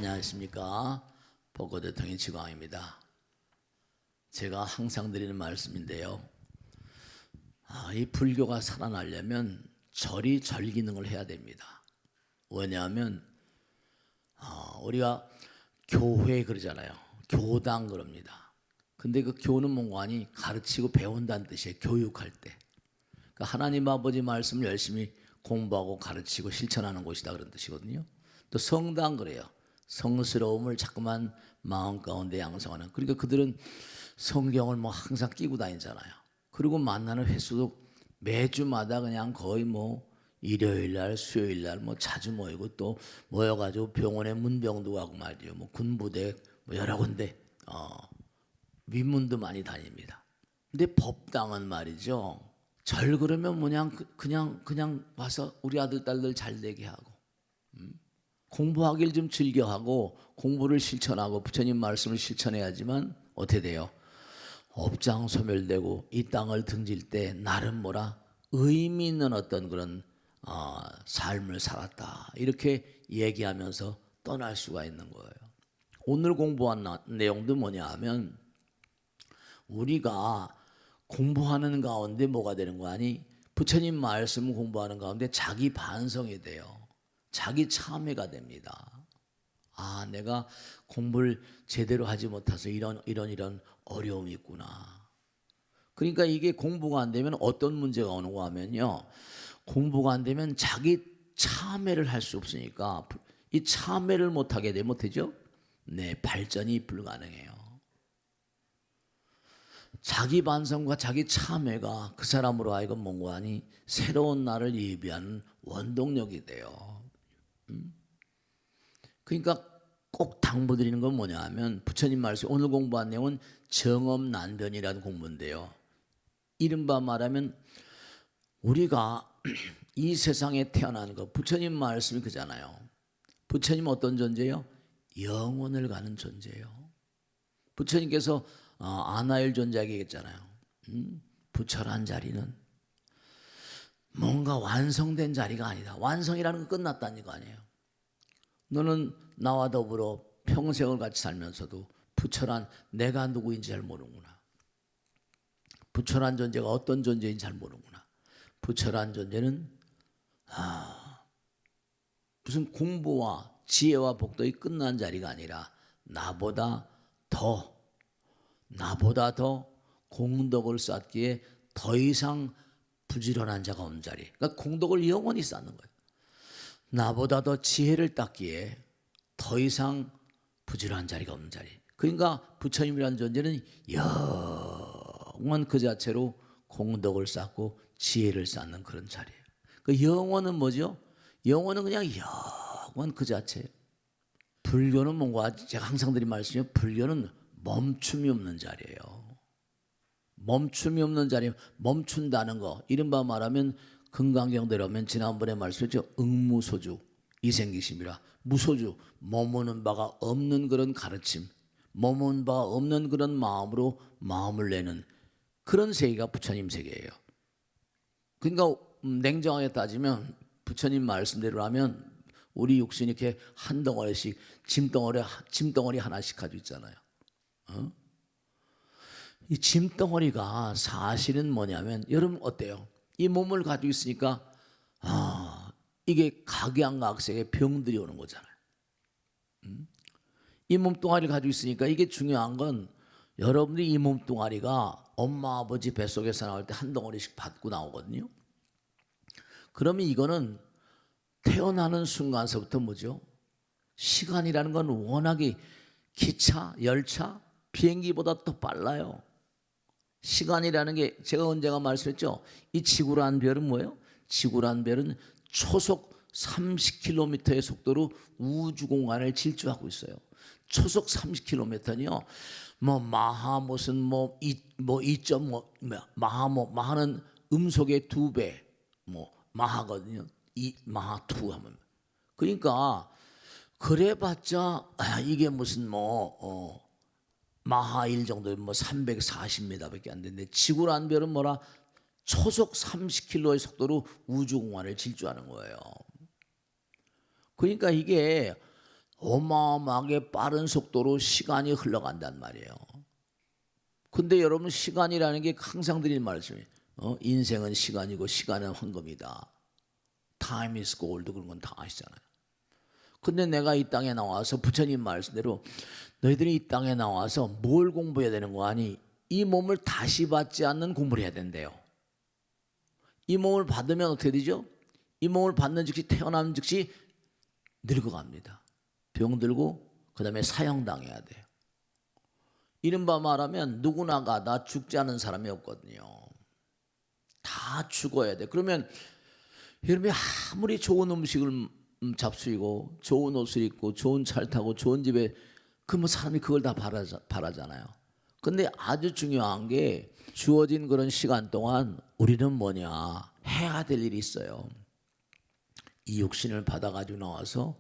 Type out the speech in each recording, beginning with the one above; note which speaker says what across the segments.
Speaker 1: 안녕하십니까. 법고대통령 지광입니다. 제가 항상 드리는 말씀인데요. 이 불교가 살아나려면 절이 절기능을 해야 됩니다. 왜냐하면 우리가 교회 그러잖아요. 교당 그럽니다. 근데 그 교는 뭔가 하니 가르치고 배운다는 뜻이에요. 교육할 때. 그러니까 하나님 아버지 말씀을 열심히 공부하고 가르치고 실천하는 곳이다 그런 뜻이거든요. 또 성당 그래요. 성스러움을 자꾸만 마음 가운데 양성하는. 그러니까 그들은 성경을 뭐 항상 끼고 다니잖아요. 그리고 만나는 횟수도 매주마다 그냥 거의 뭐 일요일 날, 수요일 날 뭐 자주 모이고 또 모여가지고 병원에 문병도 가고 말이죠. 뭐 군부대 뭐 여러 군데 위문도 많이 다닙니다. 근데 법당은 말이죠. 절 그러면 그냥 와서 우리 아들 딸들 잘 되게 하고 공부하기를 좀 즐겨하고 공부를 실천하고 부처님 말씀을 실천해야지만 어떻게 돼요? 업장 소멸되고 이 땅을 등질 때 나름 뭐라 의미 있는 어떤 그런 삶을 살았다 이렇게 얘기하면서 떠날 수가 있는 거예요. 오늘 공부한 내용도 뭐냐 하면 우리가 공부하는 가운데 뭐가 되는 거 아니? 부처님 말씀 공부하는 가운데 자기 반성이 돼요. 자기 참회가 됩니다. 내가 공부를 제대로 하지 못해서 이런 어려움이 있구나. 그러니까 이게 공부가 안 되면 어떤 문제가 오는가 하면요. 공부가 안 되면 자기 참회를 할 수 없으니까 이 참회를 못하게 되면 되죠? 네, 발전이 불가능해요. 자기 반성과 자기 참회가 그 사람으로 하여금 뭔가 하니 새로운 날을 예비하는 원동력이 돼요. 그러니까 꼭 당부드리는 건 뭐냐 하면 부처님 말씀 오늘 공부한 내용은 정엄난변이라는 공부인데요. 이른바 말하면 우리가 이 세상에 태어난 거 부처님 말씀이 그잖아요. 부처님 어떤 존재예요? 영원을 가는 존재예요. 부처님께서 아나일 존재에게 했잖아요. 부처란 자리는 뭔가 완성된 자리가 아니다. 완성이라는 건 끝났다는 거 아니에요. 너는 나와 더불어 평생을 같이 살면서도 부처란 내가 누구인지 잘 모르는구나. 부처란 존재가 어떤 존재인지 잘 모르는구나. 부처란 존재는 무슨 공부와 지혜와 복덕이 끝난 자리가 아니라 나보다 더 공덕을 쌓기에 더 이상 부지런한 자가 없는 자리. 그러니까 공덕을 영원히 쌓는 거예요. 나보다 더 지혜를 닦기에 더 이상 부지런한 자리가 없는 자리. 그러니까 부처님이라는 존재는 영원 그 자체로 공덕을 쌓고 지혜를 쌓는 그런 자리예요. 그 영원은 뭐죠? 영원은 그냥 영원 그 자체예요. 불교는 뭔가 제가 항상 드린 말씀이요. 불교는 멈춤이 없는 자리예요. 멈춤이 없는 자리, 멈춘다는 거. 이른바 말하면 금강경대로 하면 지난번에 말씀했죠. 응무소주, 이생기심이라. 무소주, 머무는 바가 없는 그런 가르침, 머무는 바가 없는 그런 마음으로 마음을 내는 그런 세계가 부처님 세계예요. 그러니까 냉정하게 따지면 부처님 말씀대로 하면 우리 육신이 이렇게 한 덩어리씩 짐덩어리 하나씩 가지고 있잖아요. 이 짐덩어리가 사실은 뭐냐면 여러분 어때요? 이 몸을 가지고 있으니까 이게 각양각색의 병들이 오는 거잖아요. 이 몸뚱아리를 가지고 있으니까 이게 중요한 건 여러분들이 이 몸뚱아리가 엄마 아버지 뱃속에서 나올 때 한 덩어리씩 받고 나오거든요. 그러면 이거는 태어나는 순간서부터 뭐죠? 시간이라는 건 워낙에 기차, 열차, 비행기보다 더 빨라요. 시간이라는 게 제가 언젠가 말씀했죠. 이 지구라는 별은 뭐예요? 지구라는 별은 초속 30km의 속도로 우주 공간을 질주하고 있어요. 초속 30km는요. 뭐 마하 무슨 마하는 음속의 2배 마하거든요. 이 마하 2 하면 그러니까 그래봤자 이게 무슨 마하 1 정도면 340m밖에 안 되는데 지구라는 별은 뭐라 초속 30km의 속도로 우주 공간을 질주하는 거예요. 그러니까 이게 어마어마하게 빠른 속도로 시간이 흘러간단 말이에요. 근데 여러분, 시간이라는 게 항상 드리는 말씀이에요. 인생은 시간이고 시간은 황금이다. Time is gold, 그런 건 다 아시잖아요. 근데 내가 이 땅에 나와서 부처님 말씀대로 너희들이 이 땅에 나와서 뭘 공부해야 되는 거 아니? 이 몸을 다시 받지 않는 공부를 해야 된대요. 이 몸을 받으면 어떻게 되죠? 이 몸을 받는 즉시 태어난 즉시 늙어갑니다. 병들고 그 다음에 사형당해야 돼요. 이른바 말하면 누구나가 다 죽지 않은 사람이 없거든요. 다 죽어야 돼. 그러면 여러분이 아무리 좋은 음식을 잡수이고 좋은 옷을 입고 좋은 차를 타고 좋은 집에 뭐 사람이 그걸 다 바라잖아요. 근데 아주 중요한 게 주어진 그런 시간 동안 우리는 뭐냐, 해야 될 일이 있어요. 이 육신을 받아가지고 나와서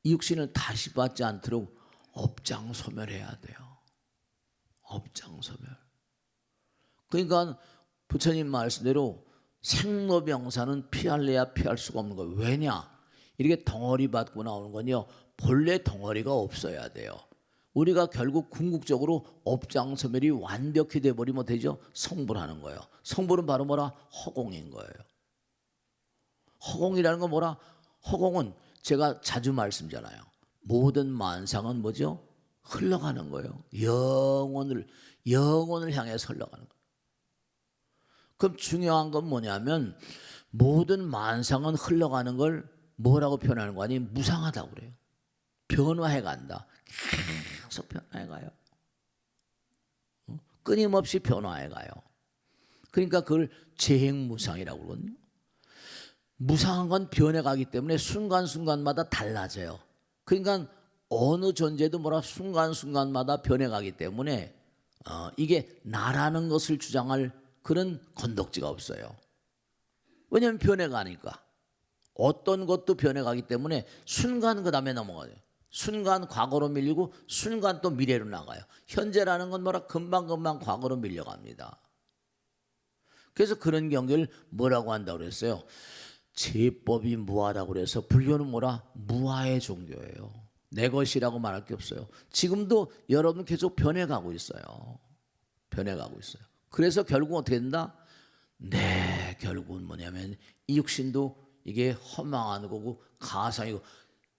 Speaker 1: 이 육신을 다시 받지 않도록 업장소멸해야 돼요. 업장소멸. 그러니까 부처님 말씀대로 생로병사는 피할래야 피할 수가 없는 거예요. 왜냐? 이렇게 덩어리 받고 나오는 건요, 본래 덩어리가 없어야 돼요. 우리가 결국 궁극적으로 업장소멸이 완벽히 돼버리면 되죠. 성불하는 거예요. 성불은 바로 뭐라? 허공인 거예요. 허공이라는 건 뭐라? 허공은 제가 자주 말씀드리잖아요. 모든 만상은 뭐죠? 흘러가는 거예요. 영혼을 향해서 흘러가는 거예요. 그럼 중요한 건 뭐냐면 모든 만상은 흘러가는 걸 뭐라고 표현하는 거 아니? 무상하다고 그래요. 변화해 간다. 계속 변화해 가요. 끊임없이 변화해 가요. 그러니까 그걸 재행무상이라고 그러거든요. 무상한 건 변해가기 때문에 순간순간마다 달라져요. 그러니까 어느 존재도 뭐라 순간순간마다 변해가기 때문에 이게 나라는 것을 주장할 그런 건덕지가 없어요. 왜냐하면 변해가니까. 어떤 것도 변해가기 때문에 순간 그 다음에 넘어가요. 순간 과거로 밀리고 순간 또 미래로 나가요. 현재라는 건 뭐라 금방금방 과거로 밀려갑니다. 그래서 그런 경계를 뭐라고 한다고 그랬어요? 제법이 무하다고 그래서 불교는 뭐라? 무하의 종교예요. 내 것이라고 말할 게 없어요. 지금도 여러분 계속 변해가고 있어요. 변해가고 있어요. 그래서 결국은 어떻게 된다? 네, 결국은 뭐냐면 이 육신도 이게 허망한 거고 가상이고,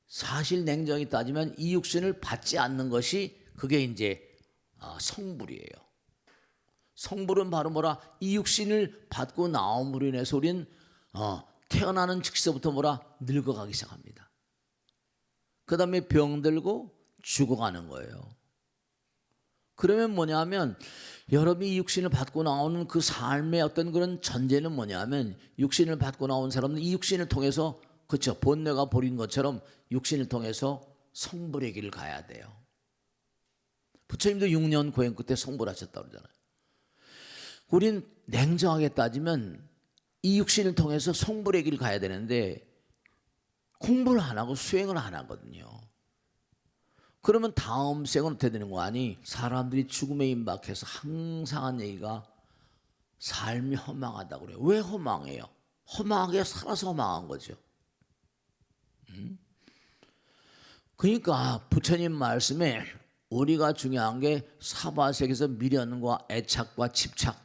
Speaker 1: 사실 냉정히 따지면 이 육신을 받지 않는 것이 그게 이제 성불이에요. 성불은 바로 뭐라? 이 육신을 받고 나옴으로 인해서 우리는 태어나는 즉시부터 뭐라? 늙어가기 시작합니다. 그 다음에 병들고 죽어가는 거예요. 그러면 뭐냐면 여러분이 이 육신을 받고 나오는 그 삶의 어떤 그런 전제는 뭐냐면, 육신을 받고 나온 사람은 이 육신을 통해서, 그렇죠, 본뇌가 버린 것처럼 육신을 통해서 성불의 길을 가야 돼요. 부처님도 6년 고행 끝에 성불하셨다고 그러잖아요. 우린 냉정하게 따지면 이 육신을 통해서 성불의 길을 가야 되는데 공부를 안 하고 수행을 안 하거든요. 그러면 다음 생은 어떻게 되는 거 아니? 사람들이 죽음에 임박해서 항상 한 얘기가 삶이 허망하다고 그래요. 왜 허망해요? 허망하게 살아서 허망한 거죠. 그러니까 부처님 말씀에 우리가 중요한 게 사바세계에서 미련과 애착과 집착,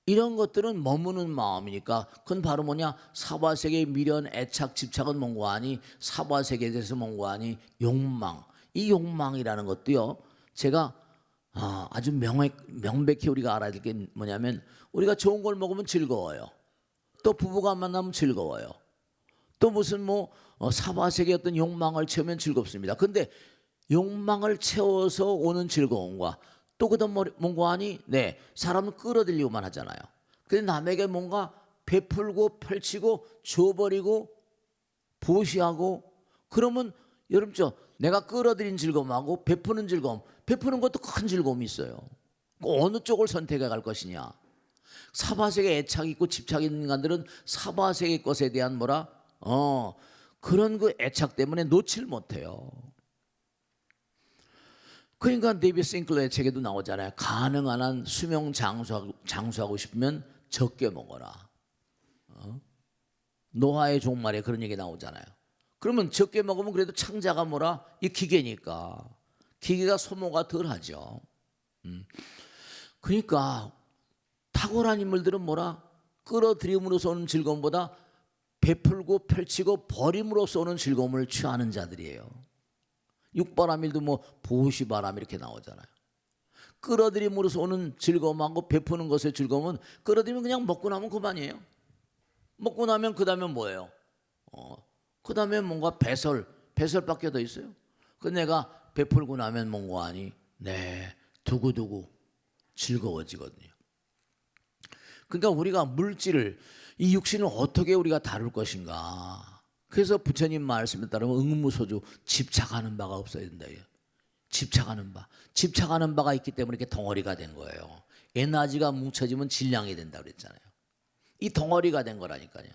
Speaker 1: 이런 것들은 머무는 마음이니까 그건 바로 뭐냐? 사바세계의 미련, 애착, 집착은 뭔고 아니? 사바세계에 대해서 뭔고 아니? 욕망. 이 욕망이라는 것도요, 제가 아주 명백히 우리가 알아야 될 게 뭐냐면, 우리가 좋은 걸 먹으면 즐거워요. 또 부부가 만나면 즐거워요. 또 무슨 사바세계의 어떤 욕망을 채우면 즐겁습니다. 그런데 욕망을 채워서 오는 즐거움과 또 그다음 뭔가 하니? 네, 사람은 끌어들이고만 하잖아요. 근데 남에게 뭔가 베풀고 펼치고 줘버리고 보시하고, 그러면 여러분 내가 끌어들인 즐거움하고 베푸는 즐거움, 베푸는 것도 큰 즐거움이 있어요. 어느 쪽을 선택해 갈 것이냐? 사바세계에 애착이 있고 집착이 있는 인간들은 사바세계 것에 대한 그런 그 애착 때문에 놓질 못해요. 그러니까 데이비드 싱클러의 책에도 나오잖아요. 가능한 한 수명 장수하고 싶으면 적게 먹어라. 노아의 종말에 그런 얘기 나오잖아요. 그러면 적게 먹으면 그래도 창자가 뭐라? 이 기계니까. 기계가 소모가 덜하죠. 그러니까 탁월한 인물들은 뭐라? 끌어들임으로써 오는 즐거움보다 베풀고 펼치고 버림으로써 오는 즐거움을 취하는 자들이에요. 육바람일도 뭐 보시바람 이렇게 나오잖아요. 끌어들임으로써 오는 즐거움하고 베푸는 것의 즐거움은 끌어들이면 그냥 먹고 나면 그만이에요. 먹고 나면 그 다음에 뭐예요? 그 다음에 뭔가 배설밖에 더 있어요. 그 내가 베풀고 나면 뭔가 하니 네 두고두고 즐거워지거든요. 그러니까 우리가 물질을 이 육신을 어떻게 우리가 다룰 것인가. 그래서 부처님 말씀에 따르면 응무소주 집착하는 바가 없어야 된다. 집착하는 바가 있기 때문에 이렇게 덩어리가 된 거예요. 에너지가 뭉쳐지면 질량이 된다 그랬잖아요. 이 덩어리가 된 거라니까요.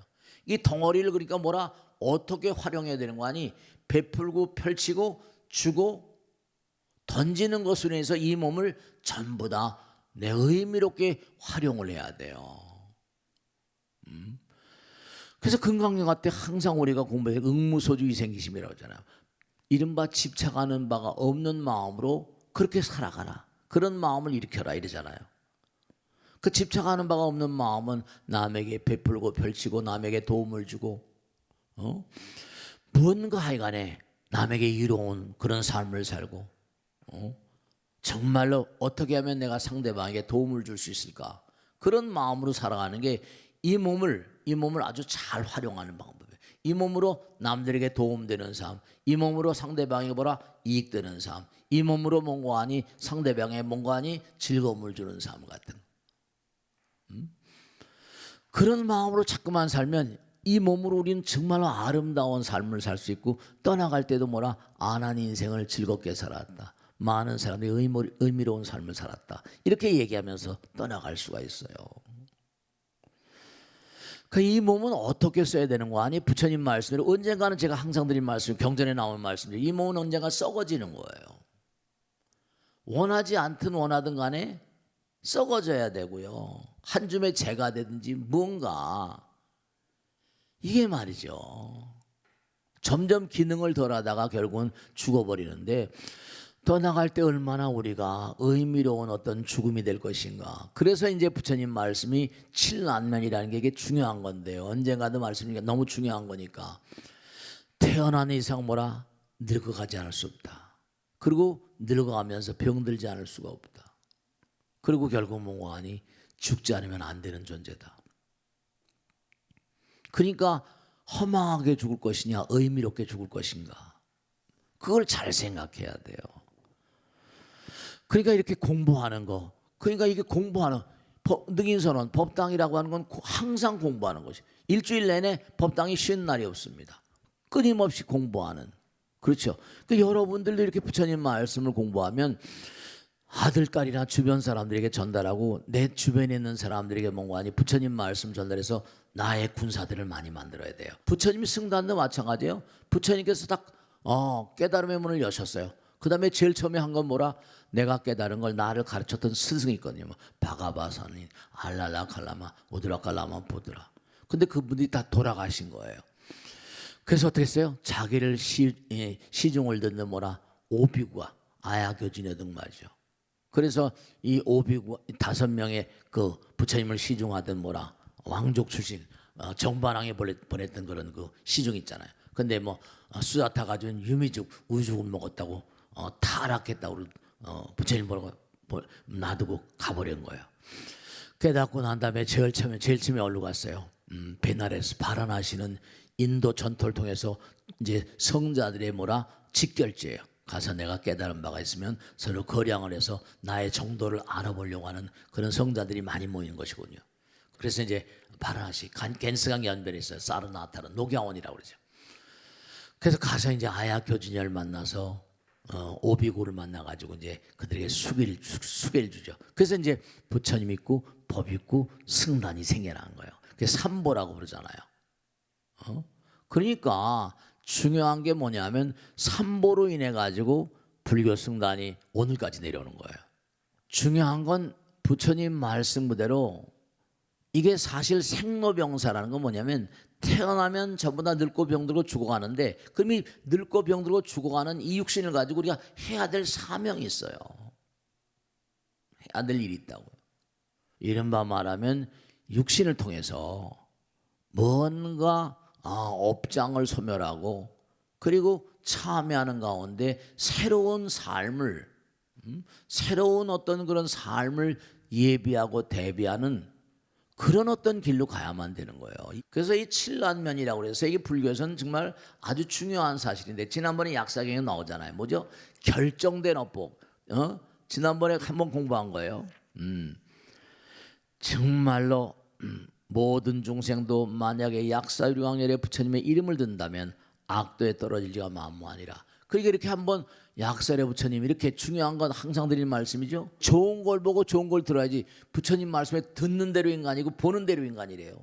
Speaker 1: 이 덩어리를 그러니까 뭐라 어떻게 활용해야 되는 거 아니? 베풀고 펼치고 주고 던지는 것으로 해서 이 몸을 전부 다 내 의미롭게 활용을 해야 돼요. 그래서 금강경화 때 항상 우리가 공부해 응무소주 이생기심이라고 하잖아요. 이른바 집착하는 바가 없는 마음으로 그렇게 살아가라. 그런 마음을 일으켜라 이러잖아요. 그 집착하는 바가 없는 마음은 남에게 베풀고 펼치고 남에게 도움을 주고 무언가 하여간에 남에게 이로운 그런 삶을 살고 정말로 어떻게 하면 내가 상대방에게 도움을 줄 수 있을까 그런 마음으로 살아가는 게 이 몸을 아주 잘 활용하는 방법이에요. 이 몸으로 남들에게 도움되는 삶, 이 몸으로 상대방에게 뭐라 이익되는 삶, 이 몸으로 뭔가 하니 상대방에 뭔가 하니 즐거움을 주는 삶 같은 그런 마음으로 자꾸만 살면 이 몸으로 우리는 정말로 아름다운 삶을 살 수 있고 떠나갈 때도 뭐라 안한 인생을 즐겁게 살았다. 많은 사람들이 의미로운 삶을 살았다. 이렇게 얘기하면서 떠나갈 수가 있어요. 이 몸은 어떻게 써야 되는 거 아니? 부처님 말씀대로 언젠가는 제가 항상 드린 말씀, 경전에 나오는 말씀대로 이 몸은 언젠가 썩어지는 거예요. 원하지 않든 원하든 간에 썩어져야 되고요. 한 줌의 재가 되든지 뭔가 이게 말이죠. 점점 기능을 덜하다가 결국은 죽어버리는데 떠나갈 때 얼마나 우리가 의미로운 어떤 죽음이 될 것인가. 그래서 이제 부처님 말씀이 칠난면이라는 게 이게 중요한 건데요. 언젠가도 말씀이니까 너무 중요한 거니까 태어난 이상 뭐라 늙어가지 않을 수 없다. 그리고 늙어가면서 병들지 않을 수가 없다. 그리고 결국 뭐하니 죽지 않으면 안 되는 존재다. 그러니까 허망하게 죽을 것이냐 의미롭게 죽을 것인가 그걸 잘 생각해야 돼요. 그러니까 이렇게 공부하는 거, 그러니까 이게 공부하는 능인선언 법당이라고 하는 건 항상 공부하는 것이 일주일 내내 법당이 쉬는 날이 없습니다. 끊임없이 공부하는. 그렇죠. 그러니까 여러분들도 이렇게 부처님 말씀을 공부하면 아들딸이나 주변 사람들에게 전달하고 내 주변에 있는 사람들에게 뭔가 아니 부처님 말씀 전달해서 나의 군사들을 많이 만들어야 돼요. 부처님이 승단도 마찬가지예요. 부처님께서 딱 깨달음의 문을 여셨어요. 그 다음에 제일 처음에 한 건 뭐라? 내가 깨달은 걸 나를 가르쳤던 스승이 있거든요. 바가바사니 알랄라 칼라마 오드라칼라마 보드라. 근데 그분들이 다 돌아가신 거예요. 그래서 어떻게 했어요? 자기를 시중을 듣는 뭐라? 오비구와 아야교진의 등 말이죠. 그래서 이 오비구 5명의 그 부처님을 시중하던 뭐라 왕족 출신 정반왕에 보냈던 그런 그 시중 있잖아요. 근데 뭐 수다타 가지고 유미죽 우죽을 먹었다고 타락했다고 부처님 보라고 놔두고 가버린 거예요. 깨닫고 난 다음에 제일 처음에 어디로 갔어요? 베나레스 바라나시는 인도 전토를 통해서 이제 성자들의 뭐라 직결제예요. 가서 내가 깨달은 바가 있으면 서로 거량을 해서 나의 정도를 알아보려고 하는 그런 성자들이 많이 모이는 것이군요. 그래서 이제 바라나시 겐스강 연변에 있어요. 사르나타르 녹야원이라고 그러죠. 그래서 가서 이제 아야 교진을 만나서 오비구를 만나가지고 이제 그들에게 수계를 주죠. 그래서 이제 부처님 있고 법 있고 승단이 생겨난 거예요. 그게 삼보라고 그러잖아요. 그러니까 중요한 게 뭐냐면 삼보로 인해 가지고 불교 승단이 오늘까지 내려오는 거예요. 중요한 건 부처님 말씀 그대로 이게 사실 생로병사라는 건 뭐냐면 태어나면 전부 다 늙고 병들고 죽어가는데 그럼 이 늙고 병들고 죽어가는 이 육신을 가지고 우리가 해야 될 사명이 있어요. 해야 될 일이 있다고요. 이른바 말하면 육신을 통해서 뭔가 업장을 소멸하고 그리고 참여하는 가운데 새로운 삶을 새로운 어떤 그런 삶을 예비하고 대비하는 그런 어떤 길로 가야만 되는 거예요. 그래서 이 칠란면이라고 해서 이게 불교에서는 정말 아주 중요한 사실인데 지난번에 약사경에 나오잖아요. 뭐죠? 결정된 업복. 지난번에 한번 공부한 거예요. 정말로 모든 중생도 만약에 약사유황열의 부처님의 이름을 듣는다면 악도에 떨어질지가 만무하니라. 그러니까 이렇게 한번 약사의 부처님 이렇게 중요한 건 항상 드리는 말씀이죠. 좋은 걸 보고 좋은 걸 들어야지. 부처님 말씀에 듣는 대로 인간이고 보는 대로 인간이래요.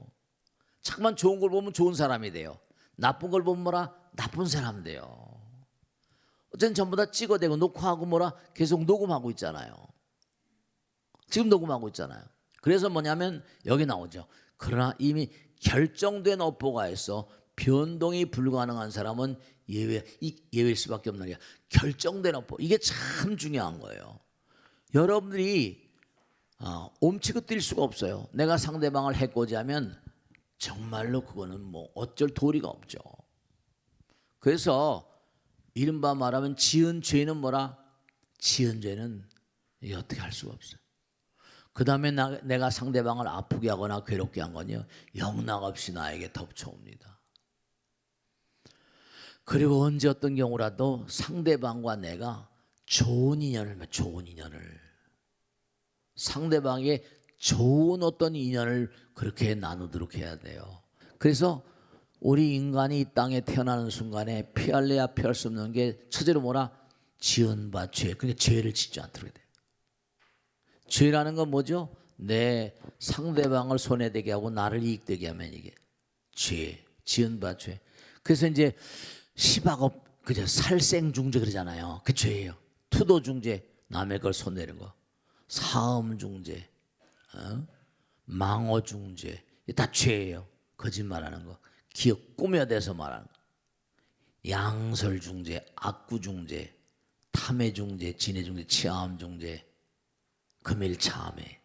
Speaker 1: 자꾸만 좋은 걸 보면 좋은 사람이 돼요. 나쁜 걸 보면 뭐라? 나쁜 사람 돼요. 어쨌든 전부 다 찍어대고 녹화하고 뭐라? 계속 녹음하고 있잖아요. 지금 녹음하고 있잖아요. 그래서 뭐냐면 여기 나오죠. 그러나 이미 결정된 업보가 있어 변동이 불가능한 사람은 예외일 수밖에 없는 게 결정된 업보. 이게 참 중요한 거예요. 여러분들이 옴치고 뛸 수가 없어요. 내가 상대방을 해코지하면 정말로 그거는 뭐 어쩔 도리가 없죠. 그래서 이른바 말하면 지은 죄는 뭐라? 지은 죄는 이게 어떻게 할 수가 없어요. 그 다음에 내가 상대방을 아프게 하거나 괴롭게 한 건요 영락없이 나에게 덮쳐옵니다. 그리고 언제 어떤 경우라도 상대방과 내가 좋은 인연을 상대방의 좋은 어떤 인연을 그렇게 나누도록 해야 돼요. 그래서 우리 인간이 이 땅에 태어나는 순간에 피할래야 피할 수 없는 게 첫째로 뭐라? 지은 바 죄. 그러니까 죄를 짓지 않도록 돼요. 죄라는 건 뭐죠? 내 상대방을 손해되게 하고 나를 이익되게 하면 이게 죄, 지은 바 죄. 그래서 이제 시박업, 그죠? 살생중죄 그러잖아요. 그 죄예요. 투도중죄, 남의 걸 손내는 거. 사음중죄, 망어중죄, 다 죄예요. 거짓말하는 거, 기억 꾸며대서 말하는 거. 양설중죄, 악구중죄, 탐해중죄, 진해중죄, 치암중죄, 금일참회.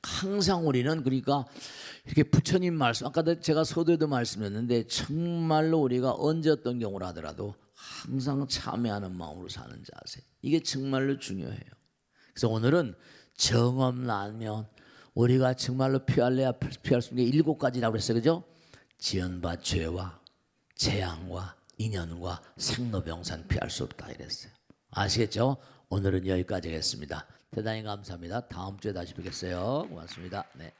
Speaker 1: 항상 우리는 그러니까 이렇게 부처님 말씀, 아까도 제가 서두에도 말씀했는데 정말로 우리가 언제 어떤 경우를 하더라도 항상 참회하는 마음으로 사는 자세, 이게 정말로 중요해요. 그래서 오늘은 정업난면 우리가 정말로 피할래야 피할 수 있는 게 7가지라고 그랬어요. 그죠? 지은바 죄와 재앙과 인연과 생로병사는 피할 수 없다 이랬어요. 아시겠죠? 오늘은 여기까지 하겠습니다. 대단히 감사합니다. 다음 주에 다시 뵙겠어요. 고맙습니다. 네.